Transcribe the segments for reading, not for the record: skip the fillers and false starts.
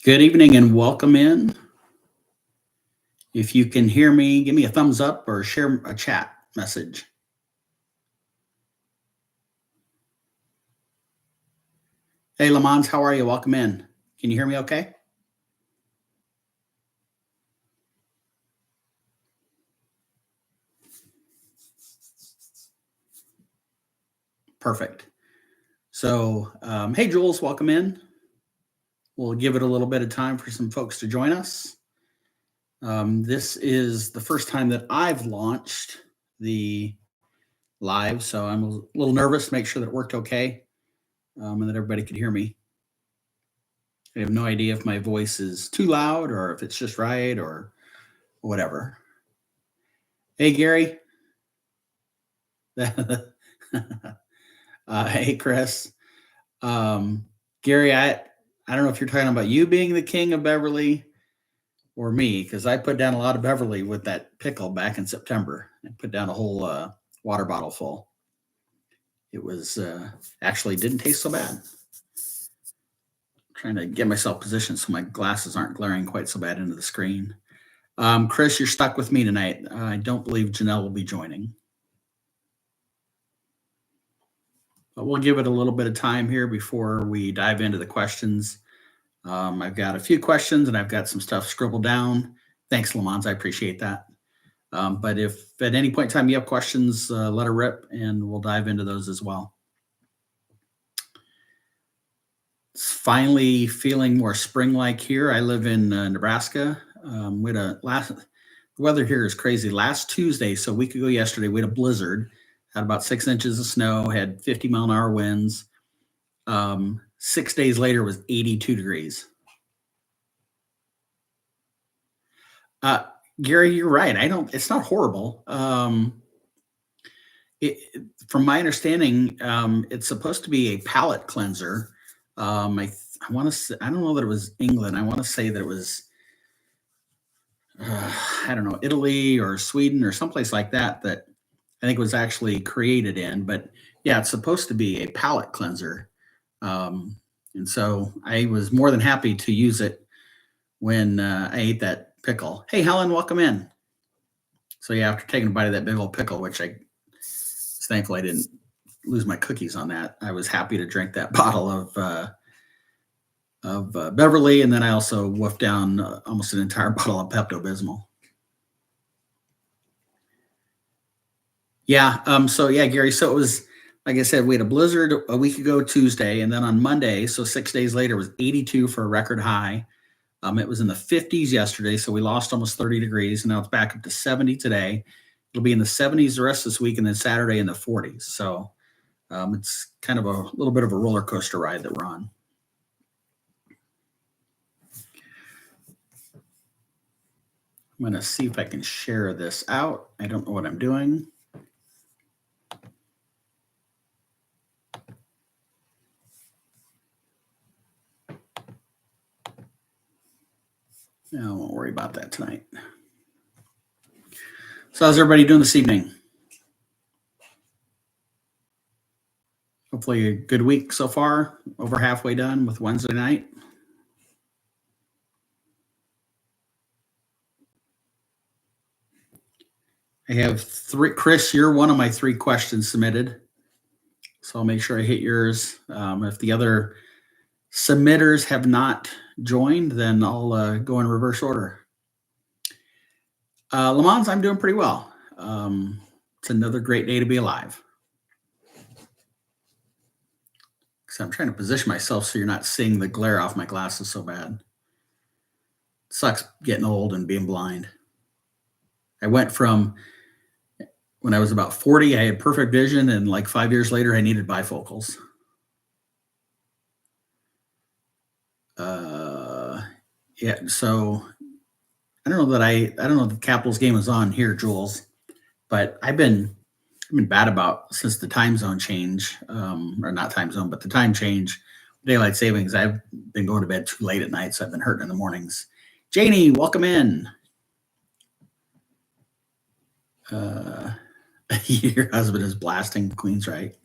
Good evening and welcome in. If you can hear me, give me a thumbs up or share a chat message. Hey, Lamont, how are you? Welcome in. Can you hear me okay? Perfect. So, hey, Jules, welcome in. We'll give it a little bit of time for some folks to join us. This is the first time that I've launched the live, so I'm a little nervous to make sure that it worked okay and that everybody could hear me. I have no idea if my voice is too loud or if it's just right or whatever. Hey, Gary. Hey, Chris. Gary, I don't know if you're talking about you being the king of Beverly or me, because I put down a lot of Beverly with that pickle back in September. I put down a whole water bottle full. It was actually didn't taste so bad. Trying to get myself positioned so my glasses aren't glaring quite so bad into the screen. Chris, you're stuck with me tonight. I don't believe Janelle will be joining. But we'll give it a little bit of time here before we dive into the questions. I've got a few questions and I've got some stuff scribbled down. Thanks, Lamont. I appreciate that. But if at any point in time you have questions, let her rip and we'll dive into those as well. It's finally feeling more spring-like here. I live in Nebraska. The weather here is crazy. Last Tuesday, so a week ago yesterday, we had a blizzard, had about 6 inches of snow, had 50-mile-an-hour winds. 6 days later it was 82 degrees. Gary, you're right. It's not horrible. From my understanding, it's supposed to be a palate cleanser. I want to say, I don't know that it was England. I want to say that it was, I don't know, Italy or Sweden or someplace like that, that I think was actually created in. But yeah, it's supposed to be a palate cleanser. And so I was more than happy to use it when I ate that pickle. Hey, Helen, welcome in. So yeah, after taking a bite of that big old pickle, which I was thankful I didn't lose my cookies on that, I was happy to drink that bottle of Beverly, and then I also wolfed down almost an entire bottle of Pepto-Bismol. Yeah. So yeah, Gary. So it was, like I said, we had a blizzard a week ago Tuesday, and then on Monday, so 6 days later, it was 82 for a record high. It was in the 50s yesterday, so we lost almost 30 degrees, and now it's back up to 70 today. It'll be in the 70s the rest of this week, and then Saturday in the 40s. So it's kind of a little bit of a roller coaster ride that we're on. I'm going to see if I can share this out. I don't know what I'm doing. No, I won't worry about that tonight. So how's everybody doing this evening? Hopefully a good week so far. Over halfway done with Wednesday night. I have three. Chris, you're one of my three questions submitted. So I'll make sure I hit yours. If the other submitters have not joined, then I'll go in reverse order. Lamont, I'm doing pretty well. It's another great day to be alive. So I'm trying to position myself so you're not seeing the glare off my glasses so bad. It sucks getting old and being blind. I went from when I was about 40, I had perfect vision, and like 5 years later, I needed bifocals. Yeah, so I don't know if the Capitals game is on here, Jules, but I've been bad about since the time zone change, or not time zone, but the time change, daylight savings. I've been going to bed too late at night, so I've been hurting in the mornings. Janie, welcome in. Your husband is blasting Queens, right?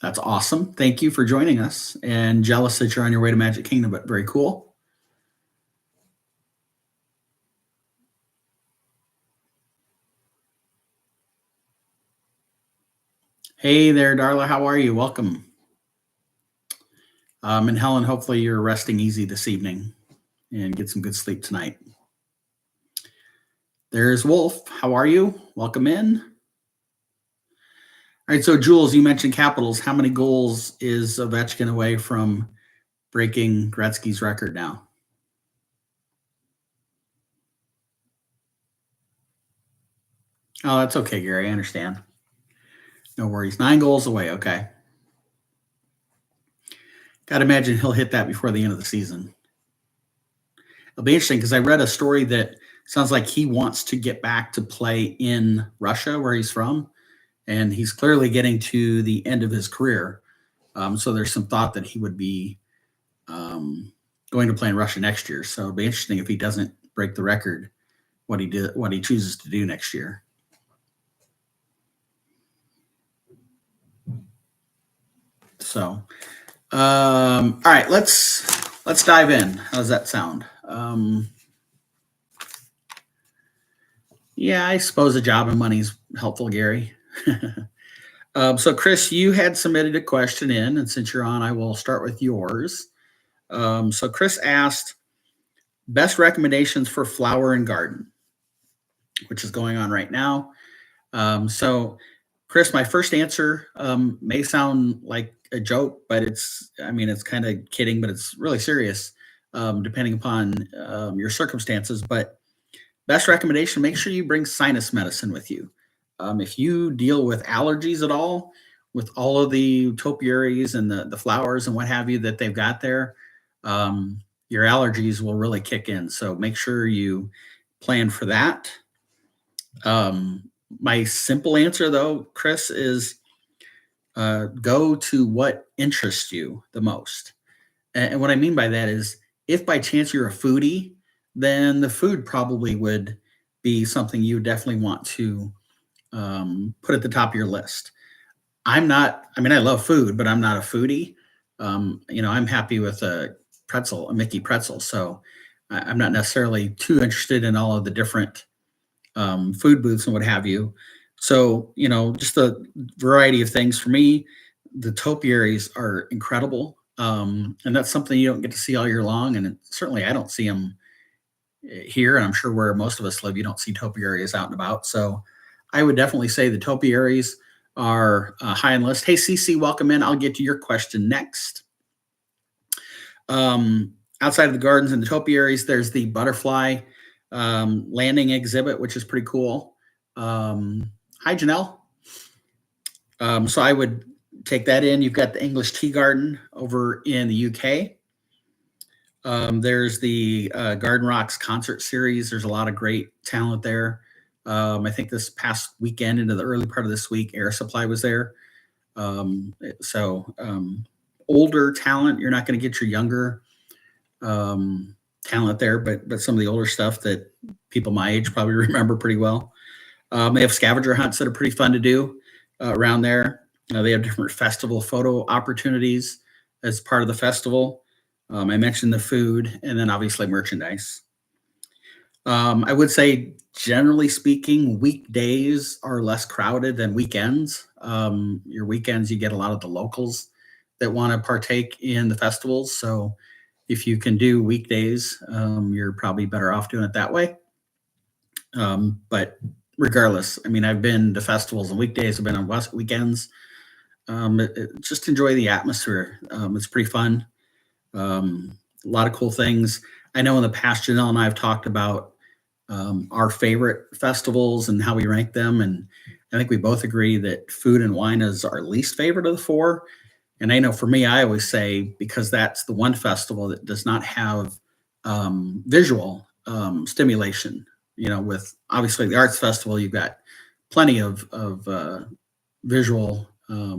That's awesome. Thank you for joining us. And jealous that you're on your way to Magic Kingdom, but very cool. Hey there, Darla. How are you? Welcome. And Helen, hopefully you're resting easy this evening and get some good sleep tonight. There's Wolf. How are you? Welcome in. All right. So, Jules, you mentioned Capitals. How many goals is Ovechkin away from breaking Gretzky's record now? Oh, that's okay, Gary. I understand. No worries. 9 goals away. Okay. Got to imagine he'll hit that before the end of the season. It'll be interesting because I read a story that sounds like he wants to get back to play in Russia, where he's from, and he's clearly getting to the end of his career. So there's some thought that he would be going to play in Russia next year. So it'll be interesting if he doesn't break the record, what he chooses to do next year. So, all right, let's dive in. How does that sound? Yeah, I suppose a job and money's helpful, Gary. So, Chris, you had submitted a question in, and since you're on, I will start with yours. So, Chris asked best recommendations for flower and garden, which is going on right now. So, Chris, my first answer may sound like a joke, but it's kind of kidding, but it's really serious, depending upon your circumstances. But best recommendation, make sure you bring sinus medicine with you. If you deal with allergies at all, with all of the topiaries and the flowers and what have you that they've got there, your allergies will really kick in. So make sure you plan for that. My simple answer, though, Chris, is go to what interests you the most. And what I mean by that is if by chance you're a foodie, then the food probably would be something you definitely want to put at the top of your list. I'm not, I mean, I love food, but I'm not a foodie. I'm happy with a pretzel, a Mickey pretzel. So I'm not necessarily too interested in all of the different food booths and what have you. So, just a variety of things. For me, the topiaries are incredible. And that's something you don't get to see all year long. And certainly I don't see them here. And I'm sure where most of us live, you don't see topiaries out and about. So I would definitely say the topiaries are high on the list. Hey, CC, welcome in. I'll get to your question next. Outside of the gardens and the topiaries, there's the butterfly landing exhibit, which is pretty cool. Hi, Janelle. So I would take that in. You've got the English Tea Garden over in the UK. There's the Garden Rocks concert series. There's a lot of great talent there. I think this past weekend into the early part of this week, Air Supply was there. Older talent, you're not going to get your younger talent there, but some of the older stuff that people my age probably remember pretty well. They have scavenger hunts that are pretty fun to do around there. They have different festival photo opportunities as part of the festival. I mentioned the food and then obviously merchandise. I would say, generally speaking, weekdays are less crowded than weekends. Your weekends, you get a lot of the locals that want to partake in the festivals. So if you can do weekdays, you're probably better off doing it that way. But regardless, I mean, I've been to festivals on weekdays, I've been on weekends. Just enjoy the atmosphere. It's pretty fun. A lot of cool things. I know in the past, Janelle and I have talked about our favorite festivals and how we rank them. And I think we both agree that food and wine is our least favorite of the 4. And I know for me, I always say, because that's the one festival that does not have visual stimulation. With obviously the arts festival, you've got plenty of visual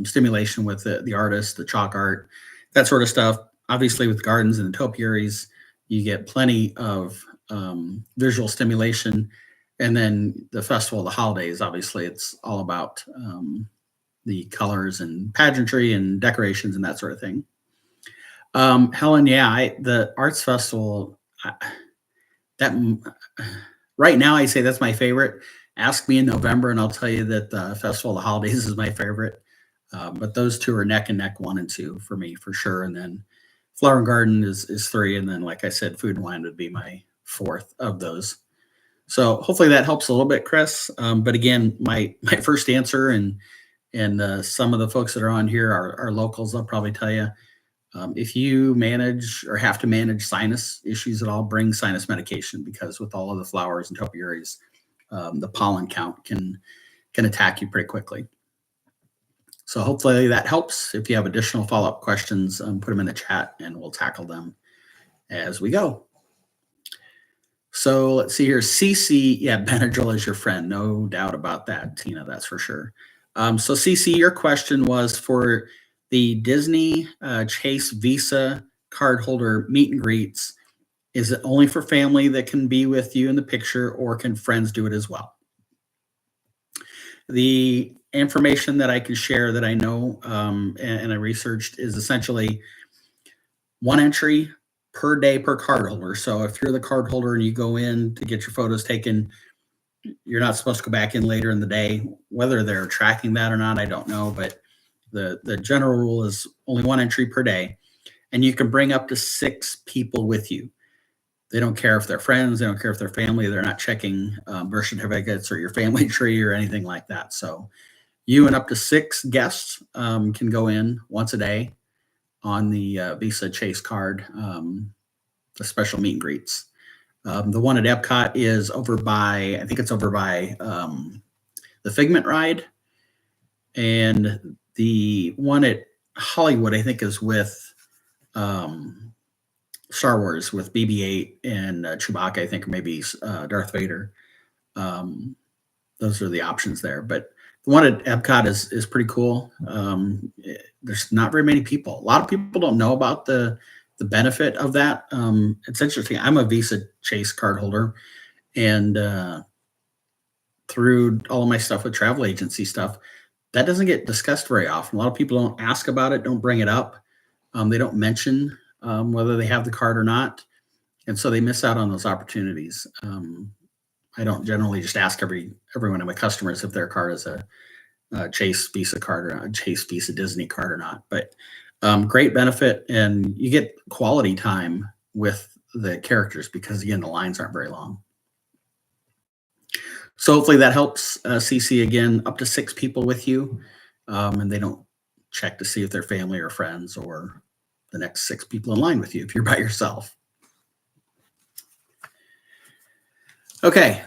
stimulation with the artists, the chalk art, that sort of stuff. Obviously with gardens and the topiaries, you get plenty of visual stimulation. And then the festival of the holidays, obviously it's all about the colors and pageantry and decorations and that sort of thing. Helen, yeah, the arts festival, that right now I say that's my favorite. Ask me in November, and I'll tell you that the Festival of the Holidays is my favorite. But those two are neck and neck, 1 and 2 for me for sure. And then Flower and Garden is 3, and then like I said, Food and Wine would be my 4th of those. So hopefully that helps a little bit, Chris. But again, my first answer, and some of the folks that are on here are locals. I'll probably tell you, if you manage or have to manage sinus issues at all, bring sinus medication, because with all of the flowers and topiaries, the pollen count can attack you pretty quickly. So hopefully that helps. If you have additional follow-up questions, put them in the chat and we'll tackle them as we go. So let's see here. CC, yeah, Benadryl is your friend. No doubt about that, Tina, that's for sure. So CC, your question was for the Disney Chase Visa cardholder meet and greets. Is it only for family that can be with you in the picture, or can friends do it as well? The information that I can share that I know and I researched is essentially 1 entry per day per cardholder. So if you're the cardholder and you go in to get your photos taken, you're not supposed to go back in later in the day. Whether they're tracking that or not, I don't know. But the general rule is only 1 entry per day, and you can bring up to 6 people with you. They don't care if they're friends, they don't care if they're family. They're not checking birth certificates or your family tree or anything like that. So you and up to 6 guests can go in once a day on the Visa Chase card, the special meet and greets. The one at Epcot is over by, I think it's over by the Figment ride. And the one at Hollywood, I think, is with Star Wars with BB-8 and Chewbacca, I think, or maybe Darth Vader. Those are the options there. But the one at Epcot is pretty cool. There's not very many people. A lot of people don't know about the benefit of that. It's interesting. I'm a Visa Chase card holder, and through all of my stuff with travel agency stuff, that doesn't get discussed very often. A lot of people don't ask about it, don't bring it up. They don't mention whether they have the card or not. And so they miss out on those opportunities. I don't generally just ask every one of my customers if their card is a Chase Visa card or a Chase Visa Disney card or not. But great benefit, and you get quality time with the characters because, again, the lines aren't very long. So hopefully that helps. CC, again, up to 6 people with you, and they don't check to see if they're family or friends or the next 6 people in line with you if you're by yourself. Okay,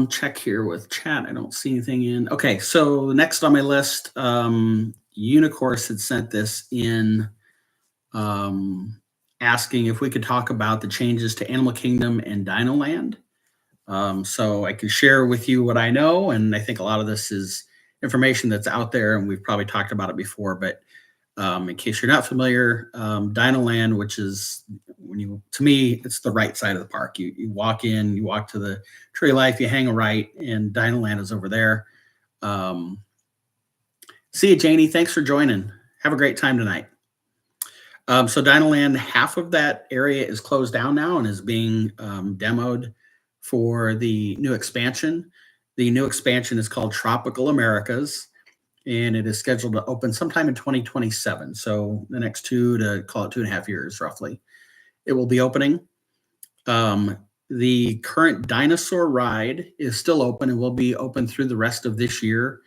check here with chat. I don't see anything in. Okay, so next on my list, Unicourse had sent this in asking if we could talk about the changes to Animal Kingdom and Dinoland. So I can share with you what I know, and I think a lot of this is information that's out there, and we've probably talked about it before, but in case you're not familiar, Dinoland, which is to me, it's the right side of the park. You walk in, you walk to the Tree of Life, you hang a right, and Dinoland is over there. See you, Janie. Thanks for joining. Have a great time tonight. So Dinoland, half of that area is closed down now and is being demoed for the new expansion. The new expansion is called Tropical Americas, and it is scheduled to open sometime in 2027. So the next 2.5 years, roughly, it will be opening. The current dinosaur ride is still open and will be open through the rest of this year.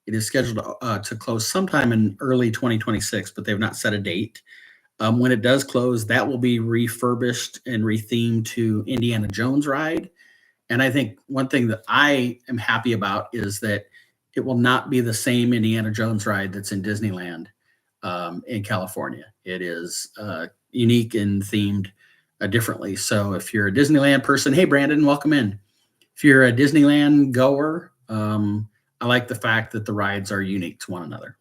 It is scheduled to close sometime in early 2026, but they've not set a date. When it does close, that will be refurbished and rethemed to Indiana Jones ride. And I think one thing that I am happy about is that it will not be the same Indiana Jones ride that's in Disneyland in California. It is unique and themed differently. So if you're a Disneyland person, hey, Brandon, welcome in. If you're a Disneyland goer, I like the fact that the rides are unique to one another.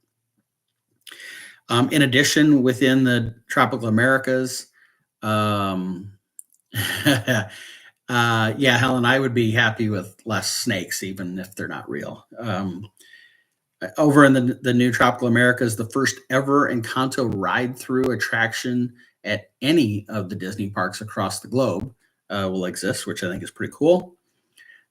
In addition, within the Tropical Americas, yeah, Helen, I would be happy with less snakes, even if they're not real. over in the new Tropical Americas, the first ever Encanto ride-through attraction at any of the Disney parks across the globe will exist, which I think is pretty cool.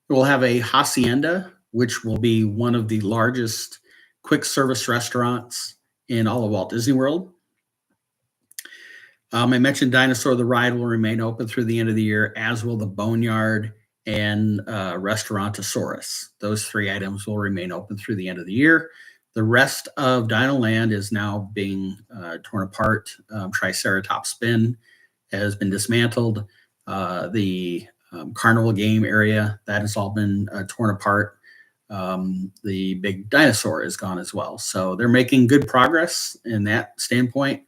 We'll have a hacienda, which will be one of the largest quick service restaurants in all of Walt Disney World. I mentioned Dinosaur the Ride will remain open through the end of the year, as will the Boneyard and Restaurantosaurus. Those three items will remain open through the end of the year. The rest of Dinoland is now being torn apart. Triceratops Spin has been dismantled. The carnival game area, that has all been torn apart. The big dinosaur is gone as well. So they're making good progress in that standpoint.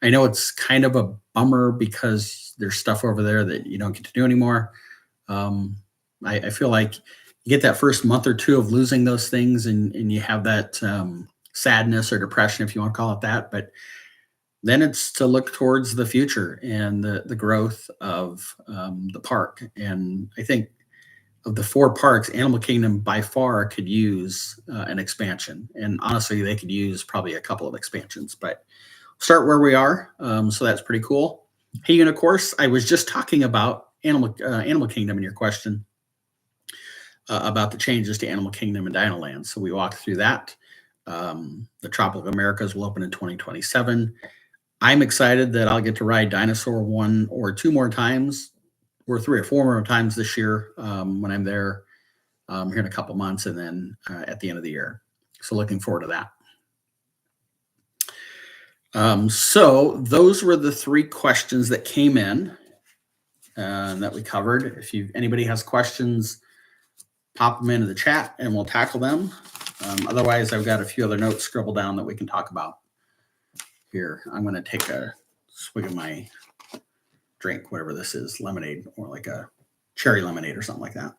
I know it's kind of a bummer because there's stuff over there that you don't get to do anymore. I feel like you get that first month or two of losing those things and you have that sadness or depression, if you want to call it that. But then it's to look towards the future and the growth of the park. And I think of the four parks, Animal Kingdom by far could use an expansion. And honestly, they could use probably a couple of expansions, but start where we are. So that's pretty cool. Hey, and of course, I was just talking about Animal Kingdom in your question about the changes to Animal Kingdom and Dinoland. So we walked through that. The Tropical Americas will open in 2027. I'm excited that I'll get to ride Dinosaur one or two more times, or three or four more times this year when I'm there here in a couple months, and then at the end of the year. So looking forward to that. So those were the three questions that came in that we covered. If anybody has questions, pop them into the chat and we'll tackle them. Otherwise, I've got a few other notes scribbled down that we can talk about here. I'm going to take a swig of my drink, whatever this is, lemonade, or like a cherry lemonade or something like that.